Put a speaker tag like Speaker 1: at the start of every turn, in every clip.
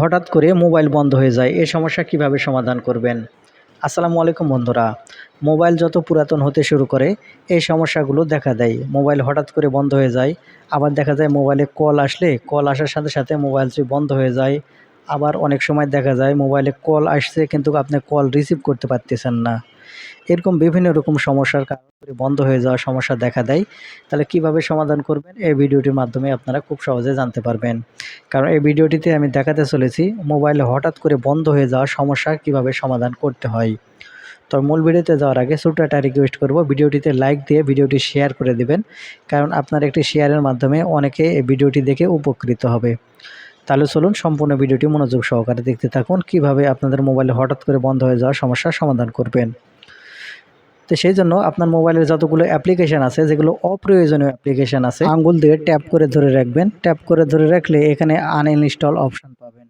Speaker 1: হঠাৎ করে মোবাইল বন্ধ হয়ে যায়, এই সমস্যা কিভাবে সমাধান করবেন? আসসালামু আলাইকুম বন্ধুরা। মোবাইল যত পুরাতন হতে শুরু করে এই সমস্যাগুলো দেখা দেয়। মোবাইল হঠাৎ করে বন্ধ হয়ে যায়। আবার দেখা যায় মোবাইলে কল আসলে কল আসার সাথে সাথে মোবাইলটি বন্ধ হয়ে যায়। আবার অনেক সময় দেখা যায় মোবাইলে কল আসছে কিন্তু আপনি কল রিসিভ করতে পারতেছেন না। এরকম বিভিন্ন রকম সমস্যার কারণে বন্ধ হয়ে যাওয়ার সমস্যা দেখা দেয়। তাহলে কিভাবে সমাধান করবেন এই ভিডিওটির মাধ্যমে আপনারা খুব সহজে জানতে পারবেন। কারণ এই ভিডিওটিতে আমি দেখাতে চলেছি মোবাইল হঠাৎ করে বন্ধ হয়ে যাওয়ার সমস্যা কিভাবে সমাধান করতে হয়। তো মূল ভিডিওতে যাওয়ার আগে ছোট্ট একটা রিকোয়েস্ট করব, ভিডিওটিতে লাইক দিয়ে ভিডিওটি শেয়ার করে দিবেন। কারণ আপনার একটি শেয়ারের মাধ্যমে অনেকে এই ভিডিওটি দেখে উপকৃত হবে। তাহলে চলুন সম্পূর্ণ ভিডিওটি মনোযোগ সহকারে দেখতে থাকুন কিভাবে আপনাদের মোবাইলে হঠাৎ করে বন্ধ হয়ে যাওয়ার সমস্যার সমাধান করবেন। তো সেই জন্য আপনার মোবাইলের যতগুলো অ্যাপ্লিকেশান আছে, যেগুলো অপ্রয়োজনীয় অ্যাপ্লিকেশান আছে, আঙ্গুল দিয়ে ট্যাপ করে ধরে রাখবেন। ট্যাপ করে ধরে রাখলে এখানে আনইনস্টল অপশান পাবেন।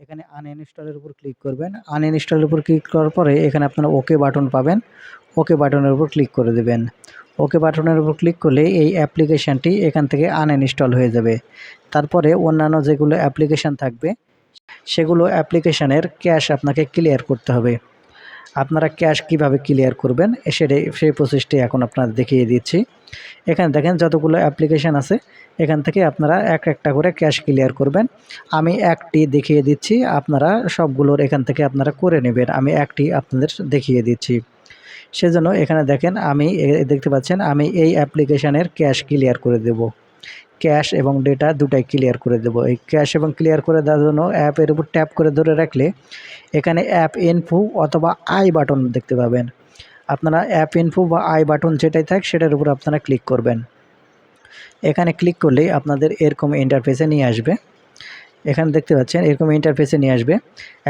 Speaker 1: এখানে আনইনস্টলের উপর ক্লিক করবেন। আনইনস্টলের উপর ক্লিক করার পরে এখানে আপনারা ওকে বাটন পাবেন। ওকে বাটনের উপর ক্লিক করে দেবেন। ওকে বাটনের উপর ক্লিক করলে এই অ্যাপ্লিকেশানটি এখান থেকে আনইনস্টল হয়ে যাবে। তারপরে অন্যান্য যেগুলো অ্যাপ্লিকেশান থাকবে সেগুলো অ্যাপ্লিকেশানের ক্যাশ আপনাকে ক্লিয়ার করতে হবে। আপনারা ক্যাশ কিভাবে ক্লিয়ার করবেন সেই প্রসেসটি এখন আপনাদের দেখিয়ে দিচ্ছি। এখানে দেখেন যতগুলো অ্যাপ্লিকেশান আছে এখান থেকে আপনারা একটা করে ক্যাশ ক্লিয়ার করবেন। আমি একটি দেখিয়ে দিচ্ছি, আপনারা সবগুলোর এখান থেকে আপনারা করে নেবেন। আমি একটি আপনাদের দেখিয়ে দিচ্ছি। সেজন্য এখানে দেখেন আমি দেখতে পাচ্ছেন আমি এই অ্যাপ্লিকেশানের ক্যাশ ক্লিয়ার করে দেব। ক্যাশ এবং ডেটা দুটাই ক্লিয়ার করে দেব। এই ক্যাশ এবং ক্লিয়ার করে দেওয়ার জন্য অ্যাপের উপর ট্যাপ করে ধরে রাখলে এখানে অ্যাপ ইনফো অথবা আই বাটন দেখতে পাবেন। আপনারা অ্যাপ ইনফো বা আই বাটন যেটাই থাক সেটার উপর আপনারা ক্লিক করবেন। এখানে ক্লিক করলেই আপনাদের এরকম ইন্টারফেসে নিয়ে আসবে। এখানে দেখতে পাচ্ছেন এরকম ইন্টারফেসে নিয়ে আসবে।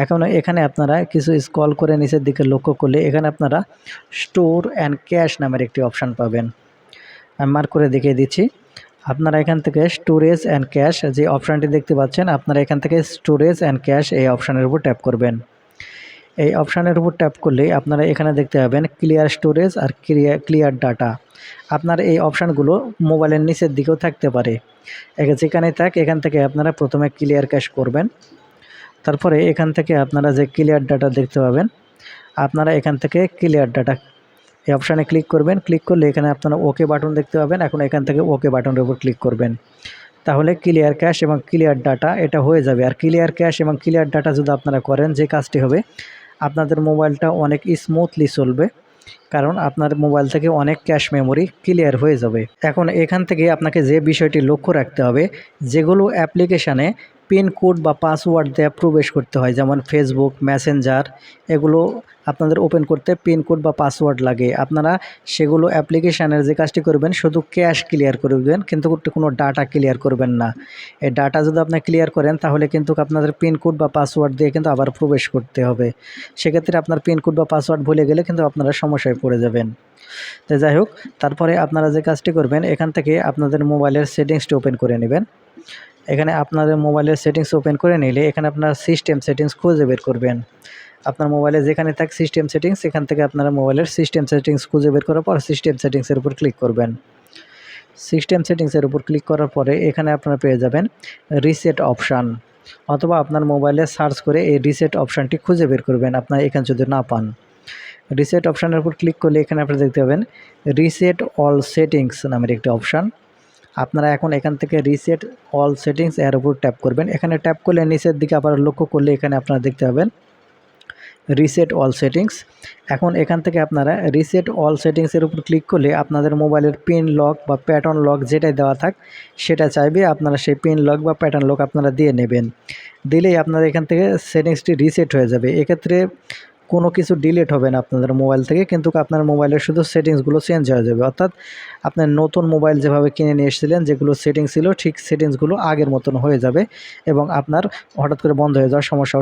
Speaker 1: এখন এখানে আপনারা কিছু স্ক্রল করে নিচের দিকে লক্ষ্য করলে এখানে আপনারা স্টোর অ্যান্ড ক্যাশ নামের একটি অপশান পাবেন। আমি মার্ক করে দেখিয়ে দিচ্ছি। আপনারা এখান থেকে স্টোরেজ অ্যান্ড ক্যাশ যে অপশানটি দেখতে পাচ্ছেন, আপনারা এখান থেকে স্টোরেজ অ্যান্ড ক্যাশ এই অপশানের উপর ট্যাপ করবেন। এই অপশানের উপর ট্যাপ করলেই আপনারা এখানে দেখতে পাবেন ক্লিয়ার স্টোরেজ আর ক্লিয়ার ডাটা। আপনার এই অপশানগুলো মোবাইলের নিচের দিকেও থাকতে পারে। যেখানেই থাক এখান থেকে আপনারা প্রথমে ক্লিয়ার ক্যাশ করবেন। তারপরে এখান থেকে আপনারা যে ক্লিয়ার ডাটা দেখতে পাবেন, আপনারা এখান থেকে ক্লিয়ার ডাটা এই অপশানে ক্লিক করবেন। ক্লিক করলে এখানে আপনারা ওকে বাটন দেখতে পাবেন। এখন এখান থেকে ওকে বাটনের উপর ক্লিক করবেন। তাহলে ক্লিয়ার ক্যাশ এবং ক্লিয়ার ডাটা এটা হয়ে যাবে। আর ক্লিয়ার ক্যাশ এবং ক্লিয়ার ডাটা যদি আপনারা করেন, যে কাজটি হবে আপনাদের মোবাইলটা অনেক স্মুথলি চলবে। কারণ আপনার মোবাইল থেকে অনেক ক্যাশ মেমোরি ক্লিয়ার হয়ে যাবে। এখন এখান থেকে আপনাকে যে বিষয়টি লক্ষ্য রাখতে হবে, যেগুলো অ্যাপ্লিকেশানে পিন কোড বা পাসওয়ার্ড দিয়ে প্রবেশ করতে হয়, যেমন ফেসবুক, মেসেঞ্জার, এগুলো আপনাদের ওপেন করতে পিন কোড বা পাসওয়ার্ড লাগে। আপনারা সেগুলো অ্যাপ্লিকেশানের যে কাজটি করবেন শুধু ক্যাশ ক্লিয়ার করবেন, কিন্তু কোনো ডাটা ক্লিয়ার করবেন না। এই ডাটা যদি আপনি ক্লিয়ার করেন তাহলে কিন্তু আপনাদের পিন কোড বা পাসওয়ার্ড দিয়ে কিন্তু আবার প্রবেশ করতে হবে। সেক্ষেত্রে আপনার পিন কোড বা পাসওয়ার্ড ভুলে গেলে কিন্তু আপনারা সমস্যায় পড়ে যাবেন। তো যাই হোক, তারপরে আপনারা যে কাজটি করবেন এখান থেকে আপনাদের মোবাইলের সেটিংসটি ওপেন করে নেবেন। এখানে আপনাদের মোবাইলের সেটিংস ওপেন করে নিলে এখানে আপনার সিস্টেম সেটিংস খুঁজে বের করবেন। আপনার মোবাইলে যেখানে থাক সিস্টেম সেটিংস, এখান থেকে আপনারা মোবাইলের সিস্টেম সেটিংস খুঁজে বের করার পর সিস্টেম সেটিংসের উপর ক্লিক করবেন। সিস্টেম সেটিংসের উপর ক্লিক করার পরে এখানে আপনারা পেয়ে যাবেন রিসেট অপশান, অথবা আপনার মোবাইলে সার্চ করে এই রিসেট অপশানটি খুঁজে বের করবেন আপনারা এখানে যদি না পান। রিসেট অপশানের উপর ক্লিক করলে এখানে আপনারা দেখতে পাবেন রিসেট অল সেটিংস নামের একটি অপশান। আপনারা এখন এখান থেকে রিসেট অল সেটিংস এর উপর ট্যাপ করবেন। এখানে ট্যাপ করলে নিচের দিকে আবার লক্ষ্য করলে এখানে আপনারা দেখতে পাবেন রিসেট অল সেটিংস। এখন এখান থেকে আপনারা রিসেট অল সেটিংসের উপর ক্লিক করলে আপনাদের মোবাইলের পিন লক বা প্যাটার্ন লক যেটাই দেওয়া থাক সেটা চাইবে, আপনারা সেই পিন লক বা প্যাটার্ন লক আপনারা দিয়ে নেবেন। দিলেই আপনারা এখান থেকে সেটিংসটি রিসেট হয়ে যাবে। এক্ষেত্রে কোনো কিছু ডিলিট হবে না আপনাদের মোবাইল থেকে, কিন্তু আপনার মোবাইলের শুধু সেটিংসগুলো চেঞ্জ হয়ে যাবে। অর্থাৎ আপনার নতুন মোবাইল যেভাবে কিনে নিয়ে এসেছিলেন, যেগুলো সেটিংস ছিল ঠিক সেটিংসগুলো আগের মতন হয়ে যাবে এবং আপনার হঠাৎ করে বন্ধ হয়ে যাওয়ার সমস্যাও